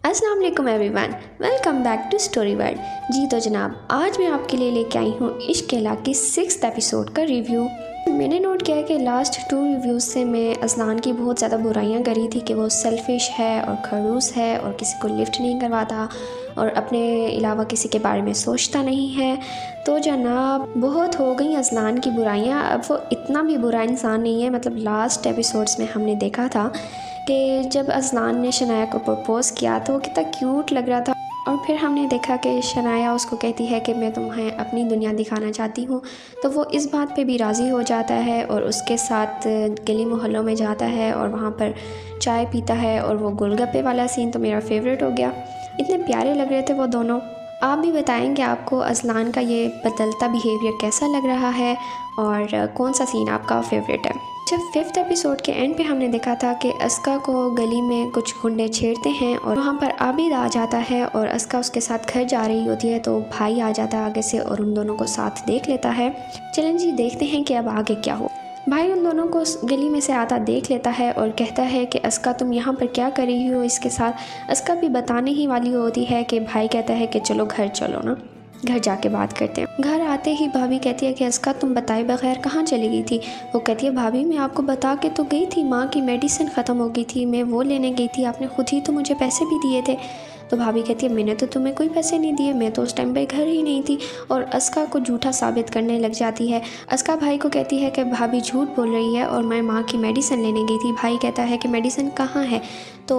अस्सलाम वालेकुम everyone, welcome back to story world. जी तो जनाब, आज मैं आपके लिए लेके आई हूँ इश्क केला की 6th एपिसोड का रिव्यू। मैंने नोट किया है कि लास्ट 2 रिव्यूज़ से मैं अज़लान की बहुत ज़्यादा बुराइयाँ करी थी कि वो सेल्फिश है और खड़ूस है और किसी को लिफ्ट नहीं करवाता और अपने अलावा किसी के बारे में सोचता नहीं है। तो जनाब, बहुत हो गई अज़लान की बुराइयाँ। अब वो इतना भी बुरा इंसान नहीं है। मतलब लास्ट एपिसोड्स में हमने देखा था कि जब अज़लान ने शनाया को प्रपोज़ किया तो वो कितना क्यूट लग रहा था, और फिर हमने देखा कि शनाया उसको कहती है कि मैं तुम्हें अपनी दुनिया दिखाना चाहती हूँ। तो वो इस बात पे भी राज़ी हो जाता है और उसके साथ गली मोहल्लों में जाता है और वहाँ पर चाय पीता है। और वो गोलगप्पे वाला सीन तो मेरा फेवरेट हो गया, इतने प्यारे लग रहे थे वो दोनों। आप भी बताएंगे आपको अज़लान का ये बदलता बिहेवियर कैसा लग रहा है और कौन सा सीन आपका फेवरेट है। जब 5th एपिसोड के एंड पे हमने देखा था कि अस्का को गली में कुछ गुंडे छेड़ते हैं और वहाँ पर आबिद आ जाता है और अस्का उसके साथ घर जा रही होती है तो भाई आ जाता है आगे से और उन दोनों को साथ देख लेता है। चलें जी, देखते हैं कि अब आगे क्या हो। भाई उन दोनों को गली में से आता देख लेता है और कहता है कि अस्का तुम यहाँ पर क्या कर रही हो इसके साथ। अस्का भी बताने ही वाली होती है कि भाई कहता है कि चलो घर चलो ना, घर जाके बात करते हैं। घर आते ही भाभी कहती है कि अस्का तुम बताए बगैर कहाँ चली गई थी। वो कहती है भाभी मैं आपको बता के तो गई थी, माँ की मेडिसिन ख़त्म हो गई थी, मैं वो लेने गई थी, आपने खुद ही तो मुझे पैसे भी दिए थे। तो भाभी कहती है मैंने तो तुम्हें कोई पैसे नहीं दिए, मैं तो उस टाइम पे घर ही नहीं थी। और अस्का को झूठा साबित करने लग जाती है। अस्का भाई को कहती है कि भाभी झूठ बोल रही है और मैं माँ की मेडिसिन लेने गई थी। भाई कहता है कि मेडिसिन कहाँ है। तो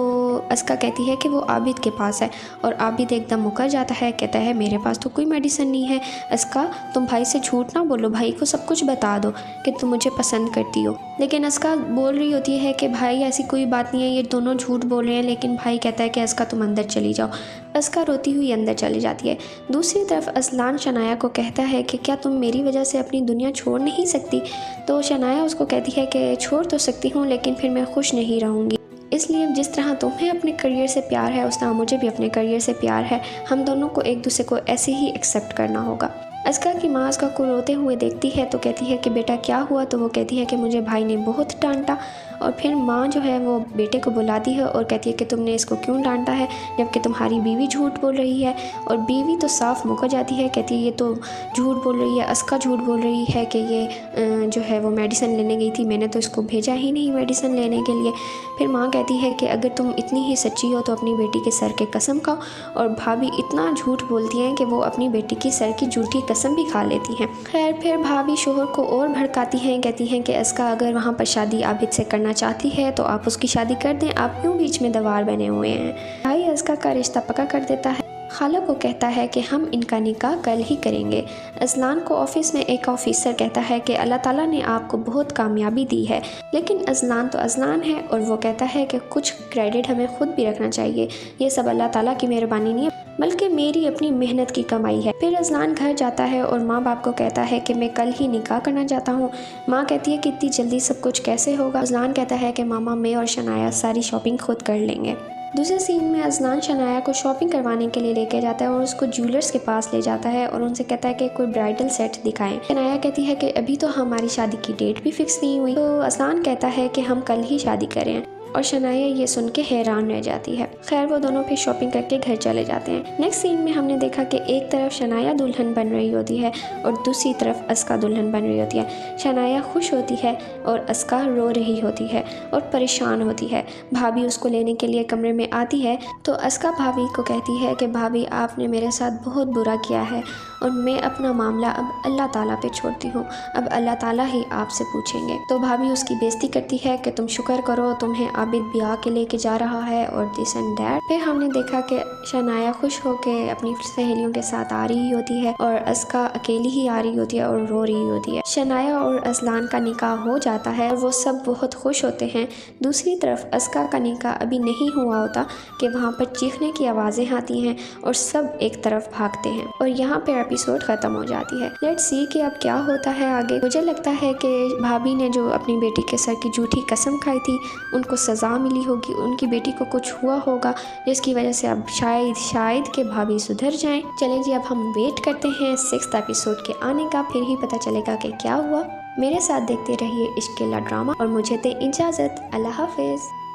अस्का कहती है कि वो आबिद के पास है और आबिद एकदम मुकर जाता है, कहता है मेरे पास तो कोई मेडिसिन नहीं है। अस्का तुम भाई से झूठ ना बोलो, भाई को सब कुछ बता दो कि तुम मुझे पसंद करती हो। लेकिन अस्का बोल रही होती है कि भाई ऐसी कोई बात नहीं है, ये दोनों झूठ बोल रहे हैं। लेकिन भाई कहता है कि अस्का तुम अंदर चली जाओ। अस्का रोती हुई अंदर चली जाती है। दूसरी तरफ अज़लान शनाया को कहता है कि क्या तुम मेरी वजह से अपनी दुनिया छोड़ नहीं सकती। तो शनाया उसको कहती है कि छोड़ तो सकती हूँ लेकिन फिर मैं खुश नहीं रहूँगी, इसलिए जिस तरह तुम्हें अपने करियर से प्यार है उस तरह मुझे भी अपने करियर से प्यार है, हम दोनों को एक दूसरे को ऐसे ही एक्सेप्ट करना होगा। अस्का की माँ अस्का को रोते हुए देखती है तो कहती है कि बेटा क्या हुआ। तो वो कहती है कि मुझे भाई ने बहुत डांटा। और फिर माँ जो है वो बेटे को बुलाती है और कहती है कि तुमने इसको क्यों डांटा है जबकि तुम्हारी बीवी झूठ बोल रही है। और बीवी तो साफ मुकर जाती है, कहती है ये तो झूठ बोल रही है, अस्का झूठ बोल रही है कि ये जो है वो मेडिसिन लेने गई थी, मैंने तो इसको भेजा ही नहीं मेडिसिन लेने के लिए। फिर माँ कहती है कि अगर तुम इतनी ही सच्ची हो तो अपनी बेटी के सर के कसम खाओ। और भाभी इतना झूठ बोलती हैं कि वो अपनी बेटी की सर की झूठी कसम भी खा लेती हैं। खैर फिर भाभी शोहर को और भड़काती हैं, कहती हैं कि अस्का अगर वहाँ पर शादी आबिद से करना चाहती है तो आप उसकी शादी कर दें, आप क्यों बीच में दीवार बने हुए हैं। भाई अस्का का रिश्ता पक्का कर देता है। खाला को कहता है कि हम इनका निकाह कल ही करेंगे। अज़लान को ऑफिस में एक ऑफिसर कहता है कि अल्लाह ताला ने आपको बहुत कामयाबी दी है। लेकिन अज़लान तो अज़लान है और वो कहता है कि कुछ क्रेडिट हमें खुद भी रखना चाहिए, ये सब अल्लाह ताला की मेहरबानी नहीं है बल्कि मेरी अपनी मेहनत की कमाई है। फिर अज़लान घर जाता है और माँ बाप को कहता है कि मैं कल ही निकाह करना चाहता हूँ। माँ कहती है कि इतनी जल्दी सब कुछ कैसे होगा। अज़लान कहता है कि मामा मैं और शनाया सारी शॉपिंग खुद कर लेंगे। दूसरे सीन में अज़लान शनाया को शॉपिंग करवाने के लिए लेकर जाता है और उसको ज्वेलर्स के पास ले जाता है और उनसे कहता है कि कोई ब्राइडल सेट दिखाएं। शनाया कहती है कि अभी तो हमारी शादी की डेट भी फिक्स नहीं हुई। तो अज़लान कहता है कि हम कल ही शादी करें और शनाया ये सुन के हैरान रह जाती है। खैर वो दोनों फिर शॉपिंग करके घर चले जाते हैं। नेक्स्ट सीन में हमने देखा कि एक तरफ शनाया दुल्हन बन रही होती है और दूसरी तरफ अस्का दुल्हन बन रही होती है। शनाया खुश होती है और अस्का रो रही होती है और परेशान होती है। भाभी उसको लेने के लिए कमरे में आती है तो अस्का भाभी को कहती है कि भाभी आपने मेरे साथ बहुत बुरा किया है और मैं अपना मामला अब अल्लाह ताला पे छोड़ती हूँ, अब अल्लाह ताला ही आपसे पूछेंगे। तो भाभी उसकी बेइज्जती करती है कि तुम शुक्र करो तुम्हें आबिद ब्याह के लेके जा रहा है और दिस एंड दैट। फिर हमने देखा कि शनाया खुश होकर अपनी सहेलियों के साथ आ रही होती है और अस्का अकेली ही आ रही होती है और रो रही होती है। शनाया और अज़लान का निकाह हो जाता है और वो सब बहुत खुश होते हैं। दूसरी तरफ अस्का का निकाह अभी नहीं हुआ होता कि वहाँ पर चीखने की आवाज़ें आती हैं और सब एक तरफ भागते हैं और यहाँ पे एपिसोड ख़त्म हो जाती है। लेट्स सी कि अब क्या होता है आगे। मुझे लगता है कि भाभी ने जो अपनी बेटी के सर की झूठी कसम खाई थी उनको सज़ा मिली होगी, उनकी बेटी को कुछ हुआ होगा जिसकी वजह से अब शायद के भाभी सुधर जाएं। चलें जी, अब हम वेट करते हैं 6th एपिसोड के आने का, फिर ही पता चलेगा कि क्या हुआ। मेरे साथ देखते रहिए इश्क केला ड्रामा और मुझे दे इजाज़त। अल्लाह हाफिज़।